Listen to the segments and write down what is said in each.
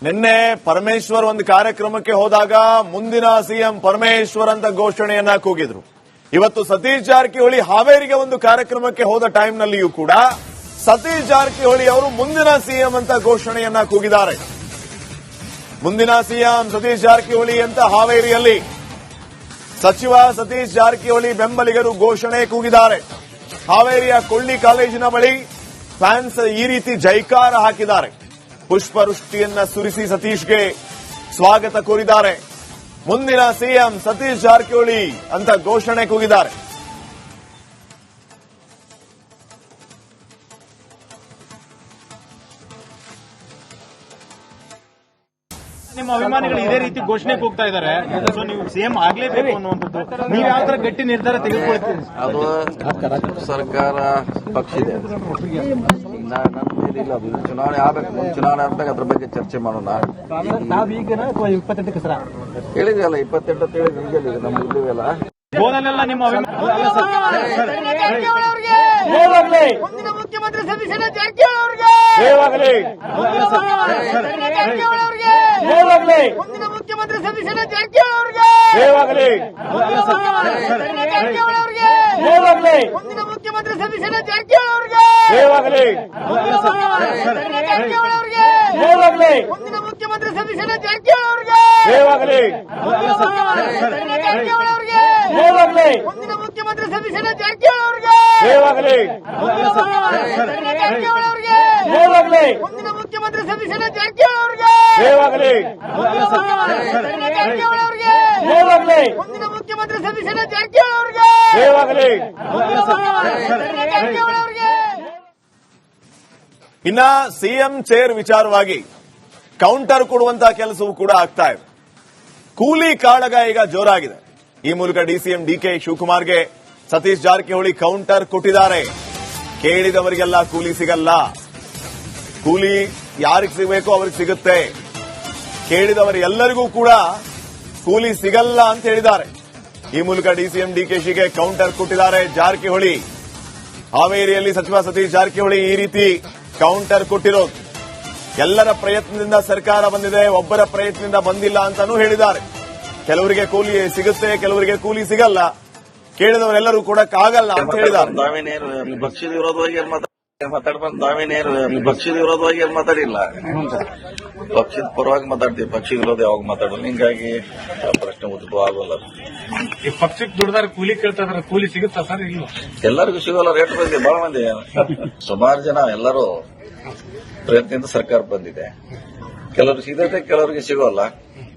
ನಿನ್ನೆ ಪರಮೇಶ್ವರ್ ಒಂದು ಕಾರ್ಯಕ್ರಮಕ್ಕೆ ಹೋದಾಗ ಮುಂದಿನ ಸಿಎಂ ಪರಮೇಶ್ವರ್ ಅಂತ ಘೋಷಣೆಯನ್ನ ಕೂಗಿದ್ರು. ಇವತ್ತು ಸತೀಶ್ ಜಾರಕಿಹೊಳಿ ಹಾವೇರಿಗೆ ಒಂದು ಕಾರ್ಯಕ್ರಮಕ್ಕೆ ಹೋದ ಟೈಮ್ನಲ್ಲಿಯೂ ಕೂಡ ಸತೀಶ್ ಜಾರಕಿಹೊಳಿ ಅವರು ಮುಂದಿನ ಸಿಎಂ ಅಂತ ಘೋಷಣೆಯನ್ನ ಕೂಗಿದ್ದಾರೆ. ಮುಂದಿನ ಸಿಎಂ ಸತೀಶ್ ಜಾರಕಿಹೊಳಿ ಅಂತ ಹಾವೇರಿಯಲ್ಲಿ ಸಚಿವ ಸತೀಶ್ ಜಾರಕಿಹೊಳಿ ಬೆಂಬಲಿಗರು ಘೋಷಣೆ ಕೂಗಿದ್ದಾರೆ. ಹಾವೇರಿಯ ಕೊಳ್ಳಿ ಕಾಲೇಜಿನ ಬಳಿ ಫ್ಯಾನ್ಸ್ ಈ ರೀತಿ ಜೈಕಾರ ಹಾಕಿದ್ದಾರೆ. ಪುಷ್ಪವೃಷ್ಟಿಯನ್ನ ಸುರಿಸಿ ಸತೀಶ್ಗೆ ಸ್ವಾಗತ ಕೋರಿದ್ದಾರೆ. ಮುಂದಿನ ಸಿಎಂ ಸತೀಶ್ ಜಾರಕಿಹೊಳಿ ಅಂತ ಘೋಷಣೆ ಕೂಗಿದ್ದಾರೆ. ನಿಮ್ಮ ಅಭಿಮಾನಿಗಳು ಇದೇ ರೀತಿ ಘೋಷಣೆ ಕೂಗ್ತಾ ಇದ್ದಾರೆ. ಸೊ ನೀವು ಸಿಎಂ ಆಗ್ಲೇಬೇಕು ಅನ್ನುವಂಥದ್ದು, ನೀವು ಯಾವ ತರ ಗಟ್ಟಿ ನಿರ್ಧಾರ ತೆಗೆದುಕೊಳ್ತೀರಿ? ಅದು ಸರ್ಕಾರ ಪಕ್ಷ ಇದೆ, ನನ್ನ ಮೇಲಿಲ್ಲ. ಅದು ಚುನಾವಣೆ ಆಗಬೇಕು, ಚುನಾವಣೆ ಆದ್ಮೇಲೆ ಅದ್ರ ಬಗ್ಗೆ ಚರ್ಚೆ ಮಾಡೋಣ. ನಾವೀಗ 28ಕ್ಕೆ ಸರ ಹೇಳಿದ್ವಲ್ಲ, 28 ಅಂತ ಹೇಳಿ ನಿಮಗೆಲ್ಲ ನಮ್ಮ ಇದ್ದೀವಲ್ಲ. ಬೋಧನೆಲ್ಲ ನಿಮ್ಮ ಮುಂದಿನ ಮುಖ್ಯಮಂತ್ರಿ ಸತೀಶ್ ಜಾರಕಿಹೊಳಿ ಮುಂದಿನ ಮುಖ್ಯಮಂತ್ರಿ ಸತೀಶ್ ಜಾರಕಿಹೊಳಿ ಮುಂದಿನ ಮುಖ್ಯಮಂತ್ರಿ ಸತೀಶ್ ಜಾರಕಿಹೊಳಿ ಮುಂದಿನ ಮುಖ್ಯಮಂತ್ರಿ ಸತೀಶ್ ಜಾರಕಿಹೊಳಿ ಮುಂದಿನ ಮುಖ್ಯಮಂತ್ರಿ ಸತೀಶ್ ಜಾರಕಿಹೊಳಿ ಮುಂದಿನ ಮುಖ್ಯಮಂತ್ರಿ ಸತೀಶ್ ಜಾರಕಿಹೊಳಿ ಮುಂದಿನ ಮುಖ್ಯಮಂತ್ರಿ ಸತೀಶ್ ಜಾರಕಿಹೊಳಿ ಇನ್ನ ಸಿಎಂ ಚೇರ್ ವಿಚಾರವಾಗಿ ಕೌಂಟರ್ ಕೊಡುವಂತಹ ಕೆಲಸವೂ ಕೂಡ ಆಗ್ತಾ ಇದೆ. ಕೂಲಿ ಕಾಳಗ ಈಗ ಜೋರಾಗಿದೆ. ಈ ಮೂಲಕ ಡಿಸಿಎಂ ಡಿಕೆ ಶಿವಕುಮಾರ್ಗೆ ಸತೀಶ್ ಜಾರಕಿಹೊಳಿ ಕೌಂಟರ್ ಕೊಟ್ಟಿದ್ದಾರೆ. ಕೇಳಿದವರಿಗೆಲ್ಲ ಕೂಲಿ ಸಿಗಲ್ಲ, ಕೂಲಿ ಯಾರಿಗೆ ಸಿಗಬೇಕು ಅವ್ರಿಗೆ ಸಿಗುತ್ತೆ, ಕೇಳಿದವರೆಲ್ಲರಿಗೂ ಕೂಡ ಕೂಲಿ ಸಿಗಲ್ಲ ಅಂತ ಹೇಳಿದ್ದಾರೆ. ಈ ಮೂಲಕ ಡಿಸಿಎಂ ಡಿಕೆಶಿಗೆ ಕೌಂಟರ್ ಕೊಟ್ಟಿದ್ದಾರೆ ಜಾರಕಿಹೊಳಿ. ಹಾವೇರಿಯಲ್ಲಿ ಸಚಿವ ಸತೀಶ್ ಜಾರಕಿಹೊಳಿ ಈ ರೀತಿ ಕೌಂಟರ್ ಕೊಟ್ಟಿರೋದು. ಎಲ್ಲರ ಪ್ರಯತ್ನದಿಂದ ಸರ್ಕಾರ ಬಂದಿದೆ, ಒಬ್ಬರ ಪ್ರಯತ್ನದಿಂದ ಬಂದಿಲ್ಲ ಅಂತಾನೂ ಹೇಳಿದ್ದಾರೆ. ಕೆಲವರಿಗೆ ಕೂಲಿ ಸಿಗುತ್ತೆ, ಕೆಲವರಿಗೆ ಕೂಲಿ ಸಿಗಲ್ಲ, ಕೇಳಿದವರೆಲ್ಲರೂ ಕೊಡಕ್ಕಾಗಲ್ಲ ಅಂತ ಹೇಳಿದ್ದಾರೆ. ಪಕ್ಷದ ವಿರೋಧವಾಗಿ ಮಾತಾಡ್ಬಂದು ನಾವೇನೇನು ಪಕ್ಷದ ವಿರೋಧವಾಗಿ ಏನು ಮಾತಾಡಿಲ್ಲ, ಪಕ್ಷದ ಪರವಾಗಿ ಮಾತಾಡ್ತೀವಿ. ಪಕ್ಷ ವಿರೋಧ ಯಾವಾಗ ಮಾತಾಡೋದು, ಹಿಂಗಾಗಿ ಪ್ರಶ್ನೆ ಉದ್ಭವ ಆಗೋಲ್ಲ. ಈ ಪಕ್ಷಕ್ಕೆ ದುಡ್ದಾರ ಕೂಲಿ ಕೇಳ್ತಾ ಇದಾರೆ, ಕೂಲಿ ಸಿಗುತ್ತಾ ಸರ್? ಇಲ್ಲ, ಎಲ್ಲರಿಗೂ ಸಿಗೋಲ್ಲ. ರೇಟ್ ಬಂದಿದೆ, ಬಹಳ ಮಂದಿ, ಸುಮಾರು ಜನ ಎಲ್ಲರೂ ಪ್ರಯತ್ನದಿಂದ ಸರ್ಕಾರ ಬಂದಿದೆ. ಕೆಲವರು ಸಿಗತ್ತೆ, ಕೆಲವರಿಗೆ ಸಿಗೋಲ್ಲ,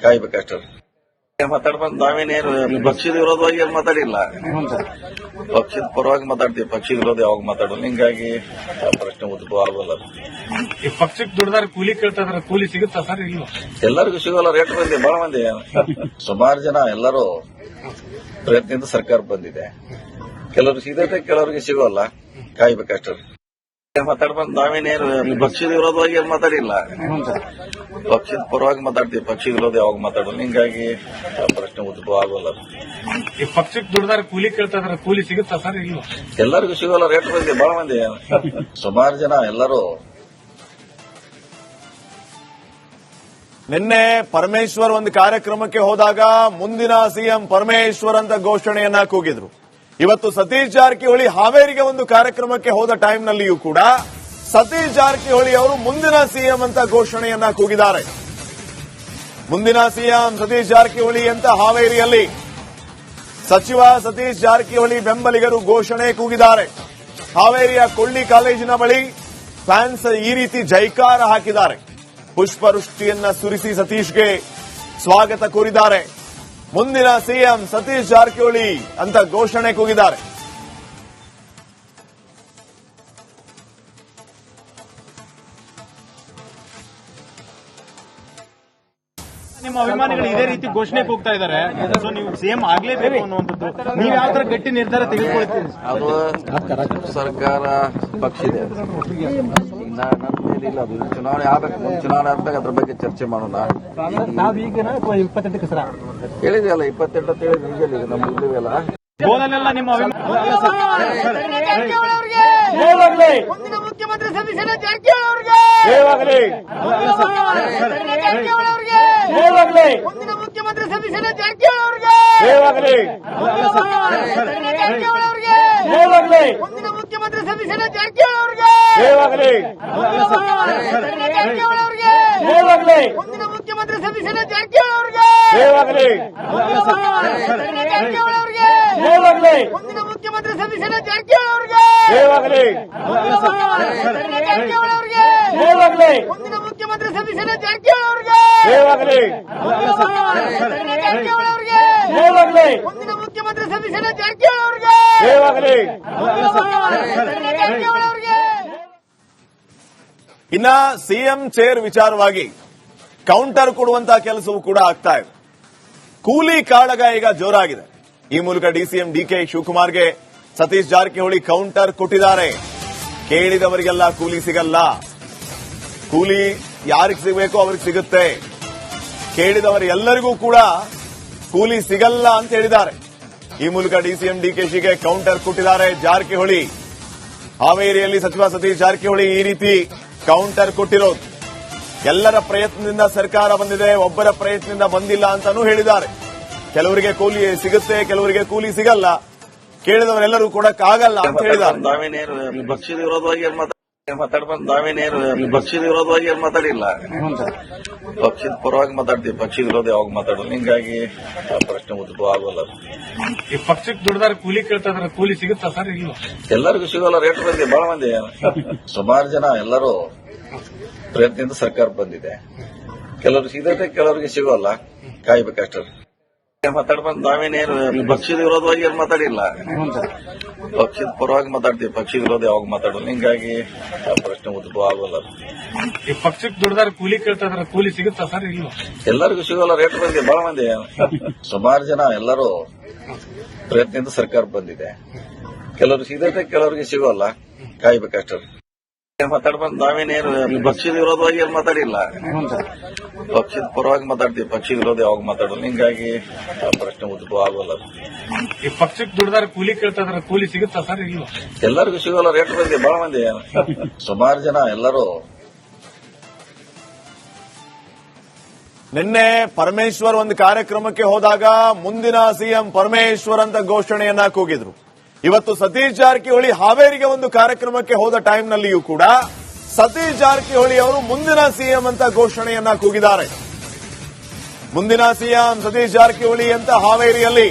ಕಾಯ್ಬೇಕಷ್ಟೇ. ಮಾತಾಡ್ಬಂದು ನಾವೇನೇನು ಪಕ್ಷದ ವಿರೋಧವಾಗಿ ಏನು ಮಾತಾಡಿಲ್ಲ, ಪಕ್ಷದ ಪರವಾಗಿ ಮಾತಾಡ್ತೀವಿ. ಪಕ್ಷ ವಿರೋಧ ಯಾವಾಗ ಮಾತಾಡೋದು, ಹಿಂಗಾಗಿ ಪ್ರಶ್ನೆ ಉದ್ಭವ ಆಗೋಲ್ಲ. ಈ ಪಕ್ಷಕ್ಕೆ ದುಡ್ದಾರ ಕೂಲಿ ಕೇಳ್ತಾ ಇದಾರೆ, ಕೂಲಿ ಸಿಗುತ್ತಾ ಸರ್? ಇಲ್ಲ, ಎಲ್ಲರಿಗೂ ಸಿಗೋಲ್ಲ. ರೇಟ್ ಬಂದಿದೆ, ಬಹಳ ಮಂದಿ, ಸುಮಾರು ಜನ ಎಲ್ಲರೂ ಪ್ರಯತ್ನದಿಂದ ಸರ್ಕಾರ ಬಂದಿದೆ. ಕೆಲವರು ಸಿಗತ್ತೆ, ಕೆಲವರಿಗೆ ಸಿಗೋಲ್ಲ, ಕಾಯ್ಬೇಕಷ್ಟೇ. ಮಾತಾಡ್ಬಂದು ನಾವೇನೇನು ಪಕ್ಷದ ವಿರೋಧವಾಗಿ ಏನು ಮಾತಾಡಿಲ್ಲ, ಪಕ್ಷದ ಪರವಾಗಿ ಮಾತಾಡ್ತೀವಿ. ಪಕ್ಷ ವಿರೋಧ ಯಾವಾಗ ಮಾತಾಡೋದು, ಹಿಂಗಾಗಿ ಪ್ರಶ್ನೆ ಉದ್ಭವ ಆಗೋಲ್ಲ. ಈ ಪಕ್ಷಕ್ಕೆ ದುಡ್ದಾರ ಕೂಲಿ ಕೇಳ್ತಾ ಇದಾರೆ, ಕೂಲಿ ಸಿಗುತ್ತಾ ಸರ್? ಇಲ್ಲ, ಎಲ್ಲರಿಗೂ ಸಿಗೋಲ್ಲ. ರೇಟ್ ಬಂದಿದೆ, ಬಹಳ ಮಂದಿ, ಸುಮಾರು ಜನ ಎಲ್ಲರೂ. ನಿನ್ನೆ ಪರಮೇಶ್ವರ್ ಒಂದು ಕಾರ್ಯಕ್ರಮಕ್ಕೆ ಹೋದಾಗ ಮುಂದಿನ ಸಿಎಂ ಪರಮೇಶ್ವರ್ ಅಂತ ಘೋಷಣೆಯನ್ನ ಕೂಗಿದ್ರು. ಇವತ್ತು ಸತೀಶ್ ಜಾರಕಿಹೊಳಿ ಹಾವೇರಿಗೆ ಒಂದು ಕಾರ್ಯಕ್ರಮಕ್ಕೆ ಹೋದ ಟೈಮ್ನಲ್ಲಿಯೂ ಕೂಡ ಸತೀಶ್ ಜಾರಕಿಹೊಳಿ ಅವರು ಮುಂದಿನ ಸಿಎಂ ಅಂತ ಘೋಷಣೆಯನ್ನ ಕೂಗಿದ್ದಾರೆ. ಮುಂದಿನ ಸಿಎಂ ಸತೀಶ್ ಜಾರಕಿಹೊಳಿ ಅಂತ ಹಾವೇರಿಯಲ್ಲಿ ಸಚಿವ ಸತೀಶ್ ಜಾರಕಿಹೊಳಿ ಬೆಂಬಲಿಗರು ಘೋಷಣೆ ಕೂಗಿದ್ದಾರೆ. ಹಾವೇರಿಯ ಕೊಳ್ಳಿ ಕಾಲೇಜಿನ ಬಳಿ ಫ್ಯಾನ್ಸ್ ಈ ರೀತಿ ಜೈಕಾರ ಹಾಕಿದ್ದಾರೆ. ಪುಷ್ಪವೃಷ್ಟಿಯನ್ನ ಸುರಿಸಿ ಸತೀಶ್ಗೆ ಸ್ವಾಗತ ಕೋರಿದ್ದಾರೆ. ಮುಂದಿನ ಸಿಎಂ ಸತೀಶ್ ಜಾರಕಿಹೊಳಿ ಅಂತ ಘೋಷಣೆ ಕೂಗಿದ್ದಾರೆ. ನಿಮ್ಮ ಅಭಿಮಾನಿಗಳು ಇದೇ ರೀತಿ ಘೋಷಣೆ ಕೂಗ್ತಾ ಇದ್ದಾರೆ. ಸೊ ನೀವು ಸಿಎಂ ಆಗ್ಲೇಬೇಕು ಅನ್ನುವಂಥದ್ದು, ನೀವು ಯಾವ ತರ ಗಟ್ಟಿ ನಿರ್ಧಾರ ತೆಗೆದುಕೊಳ್ತೀರಿ? ಅದು ಸರ್ಕಾರ ಪಕ್ಷ ಇದೆ, ನನ್ನ ಮೇಲಿಲ್ಲ. ಅದು ಚುನಾವಣೆ ಆಗಬೇಕು, ಚುನಾವಣೆ ಆದ್ಮೇಲೆ ಅದ್ರ ಬಗ್ಗೆ ಚರ್ಚೆ ಮಾಡೋಣ. ನಾವೀಗ 28ಕ್ಕೆ ಸರ ಹೇಳಿದ್ವಲ್ಲ, 28 ಅಂತ ಹೇಳಿ ನಿಮಗೆಲ್ಲ ನಮ್ಮ ಇದ್ದೀವಲ್ಲ. ಬೋಧನೆಲ್ಲ ನಿಮ್ಮ ಮುಂದಿನ ಮುಖ್ಯಮಂತ್ರಿ ಸತೀಶ್ ಜಾರಕಿಹೊಳಿ ಅವರಿಗೆ ಜಯವಾಗಲಿ. ಜಾರಕಿಹೊಳಿ ಅವರಿಗೆ ಜಯವಾಗಲಿ. ಮುಂದಿನ ಮುಖ್ಯಮಂತ್ರಿ ಸತೀಶ್ ಜಾರಕಿಹೊಳಿ ಅವರಿಗೆ ಜಯವಾಗಲಿ. ಜಾರಕಿಹೊಳಿ ಅವರಿಗೆ ಜಯವಾಗಲಿ. ಮುಂದಿನ ಮುಖ್ಯಮಂತ್ರಿ ಸತೀಶ್ ಜಾರಕಿಹೊಳಿ ಅವರಿಗೆ ಜಯವಾಗಲಿ. ಜಾರಕಿಹೊಳಿ ಅವರಿಗೆ ಜಯವಾಗಲಿ. ಮುಂದಿನ ಮುಖ್ಯಮಂತ್ರಿ ಸತೀಶ್ ಜಾರಕಿಹೊಳಿ ಅವರಿಗೆ ಜಯವಾಗಲಿ. ಜಾರಕಿಹೊಳಿ ಅವರಿಗೆ ಜಯವಾಗಲಿ. ಮುಂದಿನ ಮುಖ್ಯಮಂತ್ರಿ ಸತೀಶ್ ಜಾರಕಿಹೊಳಿ ಅವರಿಗೆ ಜಯವಾಗಲಿ. ಜಾರಕಿಹೊಳಿ ಅವರಿಗೆ ಜಯವಾಗಲಿ. ಮುಂದಿನ ಮುಖ್ಯಮಂತ್ರಿ ಸತೀಶ್ ಜಾರಕಿಹೊಳಿ ಅವರಿಗೆ ಜಯವಾಗಲಿ. ಜಾರಕಿಹೊಳಿ ಅವರಿಗೆ ಜಯವಾಗಲಿ. ಮುಂದಿನ ಮುಖ್ಯಮಂತ್ರಿ ಸತೀಶ್ ಜಾರಕಿಹೊಳಿ ಅವರಿಗೆ ಜಯವಾಗಲಿ. ಜಾರಕಿಹೊಳಿ ಅವರಿಗೆ ಇನ್ನ ಸಿಎಂ ಚೇರ್ ವಿಚಾರವಾಗಿ ಕೌಂಟರ್ ಕೊಡುವಂತಹ ಕೆಲಸವೂ ಕೂಡ ಆಗ್ತಾ ಇದೆ. ಕೂಲಿ ಕಾಳಗ ಈಗ ಜೋರಾಗಿದೆ. ಈ ಮೂಲಕ ಡಿಸಿಎಂ ಡಿಕೆ ಶಿವಕುಮಾರ್ಗೆ ಸತೀಶ್ ಜಾರಕಿಹೊಳಿ ಕೌಂಟರ್ ಕೊಟ್ಟಿದ್ದಾರೆ. ಕೇಳಿದವರಿಗೆಲ್ಲ ಕೂಲಿ ಸಿಗಲ್ಲ, ಕೂಲಿ ಯಾರಿಗೆ ಸಿಗಬೇಕೋ ಅವ್ರಿಗೆ ಸಿಗುತ್ತೆ, ಕೇಳಿದವರೆಲ್ಲರಿಗೂ ಕೂಡ ಕೂಲಿ ಸಿಗಲ್ಲ ಅಂತ ಹೇಳಿದ್ದಾರೆ. ಈ ಮೂಲಕ ಡಿಸಿಎಂ ಡಿಕೆಶಿಗೆ ಕೌಂಟರ್ ಕೊಟ್ಟಿದ್ದಾರೆ ಜಾರಕಿಹೊಳಿ. ಹಾವೇರಿಯಲ್ಲಿ ಸಚಿವ ಸತೀಶ್ ಜಾರಕಿಹೊಳಿ ಈ ರೀತಿ ಕೌಂಟರ್ ಕೊಟ್ಟಿರೋದು. ಎಲ್ಲರ ಪ್ರಯತ್ನದಿಂದ ಸರ್ಕಾರ ಬಂದಿದೆ, ಒಬ್ಬರ ಪ್ರಯತ್ನದಿಂದ ಬಂದಿಲ್ಲ ಅಂತಾನೂ ಹೇಳಿದ್ದಾರೆ. ಕೆಲವರಿಗೆ ಕೂಲಿ ಸಿಗುತ್ತೆ, ಕೆಲವರಿಗೆ ಕೂಲಿ ಸಿಗಲ್ಲ, ಕೇಳಿದವರೆಲ್ಲರೂ ಕೊಡಕ್ಕಾಗಲ್ಲ ಅಂತ ಹೇಳಿದ್ದಾರೆ. ನಾವೇನೇನು ಪಕ್ಷದ ವಿರೋಧವಾಗಿ ಮಾತಾಡ್ಬಂದು ನಾವೇನೇನು ಪಕ್ಷದ ವಿರೋಧವಾಗಿ ಏನು ಮಾತಾಡಿಲ್ಲ, ಪಕ್ಷದ ಪರವಾಗಿ ಮಾತಾಡ್ತೀವಿ, ಪಕ್ಷದ ವಿರೋಧ ಯಾವಾಗ ಮಾತಾಡೋದು. ಹಿಂಗಾಗಿ ಆ ಪ್ರಶ್ನೆ ಉದ್ಭವ ಆಗೋಲ್ಲ. ಈ ಪಕ್ಷಕ್ಕೆ ದುಡ್ದಾರ ಕೂಲಿ ಕೇಳ್ತಾ ಇದಾರೆ, ಕೂಲಿ ಸಿಗುತ್ತಾ ಸರ್? ಇಲ್ಲ, ಎಲ್ಲರಿಗೂ ಸಿಗೋಲ್ಲ. ರೇಟ್ ಬಂದಿದೆ, ಬಹಳ ಮಂದಿ, ಸುಮಾರು ಜನ ಎಲ್ಲರೂ ಪ್ರಯತ್ನದಿಂದ ಸರ್ಕಾರ ಬಂದಿದೆ. ಕೆಲವರು ಸಿಗತ್ತೆ, ಕೆಲವರಿಗೆ ಸಿಗೋಲ್ಲ, ಕಾಯ್ಬೇಕಷ್ಟೇ. ಮಾತಾಡ್ಬಂದು ನಾವೇನೇನು ಪಕ್ಷದ ವಿರೋಧವಾಗಿ ಏನು ಮಾತಾಡಿಲ್ಲ, ಪಕ್ಷದ ಪರವಾಗಿ ಮಾತಾಡ್ತೀವಿ, ಪಕ್ಷದ ವಿರೋಧ ಯಾವಾಗ ಮಾತಾಡೋದು. ಹಿಂಗಾಗಿ ಆ ಪ್ರಶ್ನೆ ಉದ್ಭವ ಆಗೋಲ್ಲ. ಈ ಪಕ್ಷಕ್ಕೆ ದುಡ್ದಾರ ಕೂಲಿ ಕೇಳ್ತಾ ಇದಾರೆ, ಕೂಲಿ ಸಿಗುತ್ತಾ ಸರ್? ಇಲ್ಲ, ಎಲ್ಲರಿಗೂ ಸಿಗೋಲ್ಲ. ರೇಟ್ ಬಂದಿದೆ, ಬಹಳ ಮಂದಿ, ಸುಮಾರು ಜನ ಎಲ್ಲರೂ ಪ್ರಯತ್ನದಿಂದ ಸರ್ಕಾರ ಬಂದಿದೆ. ಕೆಲವರು ಸಿಗತ್ತೆ, ಕೆಲವರಿಗೆ ಸಿಗೋಲ್ಲ, ಕಾಯ್ಬೇಕಷ್ಟೇ. ಮಾತಾಡ್ಬಂದು ನಾವೇನೇನು ಪಕ್ಷದ ವಿರೋಧವಾಗಿ ಏನು ಮಾತಾಡಿಲ್ಲ, ಪಕ್ಷದ ಪರವಾಗಿ ಮಾತಾಡ್ತೀವಿ, ಪಕ್ಷದ ವಿರೋಧ ಯಾವಾಗ ಮಾತಾಡೋದು. ಹಿಂಗಾಗಿ ಆ ಪ್ರಶ್ನೆ ಉದ್ಭವ ಆಗೋಲ್ಲ. ಈ ಪಕ್ಷಕ್ಕೆ ದುಡ್ದಾರ ಕೂಲಿ ಕೇಳ್ತಾ ಇದಾರೆ, ಕೂಲಿ ಸಿಗುತ್ತಾ ಸರ್? ಇಲ್ಲ, ಎಲ್ಲರಿಗೂ ಸಿಗೋಲ್ಲ. ರೇಟ್ ಬಂದಿದೆ, ಬಹಳ ಮಂದಿ, ಸುಮಾರು ಜನ ಎಲ್ಲರೂ. ನಿನ್ನೆ ಪರಮೇಶ್ವರ್ ಒಂದು ಕಾರ್ಯಕ್ರಮಕ್ಕೆ ಹೋದಾಗ ಮುಂದಿನ ಸಿಎಂ ಪರಮೇಶ್ವರ್ ಅಂತ ಘೋಷಣೆಯನ್ನ ಕೂಗಿದ್ರು. ಇವತ್ತು ಸತೀಶ್ ಜಾರಕಿಹೊಳಿ ಹಾವೇರಿಗೆ ಒಂದು ಕಾರ್ಯಕ್ರಮಕ್ಕೆ ಹೋದ ಟೈಮ್ನಲ್ಲಿಯೂ ಕೂಡ ಸತೀಶ್ ಜಾರಕಿಹೊಳಿ ಅವರು ಮುಂದಿನ ಸಿಎಂ ಅಂತ ಘೋಷಣೆಯನ್ನ ಕೂಗಿದ್ದಾರೆ. ಮುಂದಿನ ಸಿಎಂ ಸತೀಶ್ ಜಾರಕಿಹೊಳಿ ಅಂತ ಹಾವೇರಿಯಲ್ಲಿ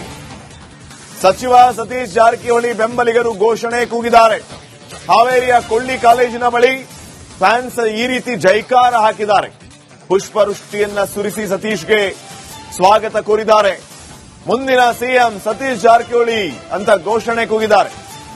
ಸಚಿವ ಸತೀಶ್ ಜಾರಕಿಹೊಳಿ ಬೆಂಬಲಿಗರು ಘೋಷಣೆ ಕೂಗಿದ್ದಾರೆ. ಹಾವೇರಿಯ ಕೊಳ್ಳಿ ಕಾಲೇಜಿನ ಬಳಿ ಫ್ಯಾನ್ಸ್ ಈ ರೀತಿ ಜೈಕಾರ ಹಾಕಿದ್ದಾರೆ. ಪುಷ್ಪವೃಷ್ಟಿಯನ್ನ ಸುರಿಸಿ ಸತೀಶ್ಗೆ ಸ್ವಾಗತ ಕೋರಿದ್ದಾರೆ. ಮುಂದಿನ ಸಿಎಂ ಸತೀಶ್ ಜಾರಕಿಹೊಳಿ ಅಂತ ಘೋಷಣೆ ಕೂಗಿದ್ದಾರೆ.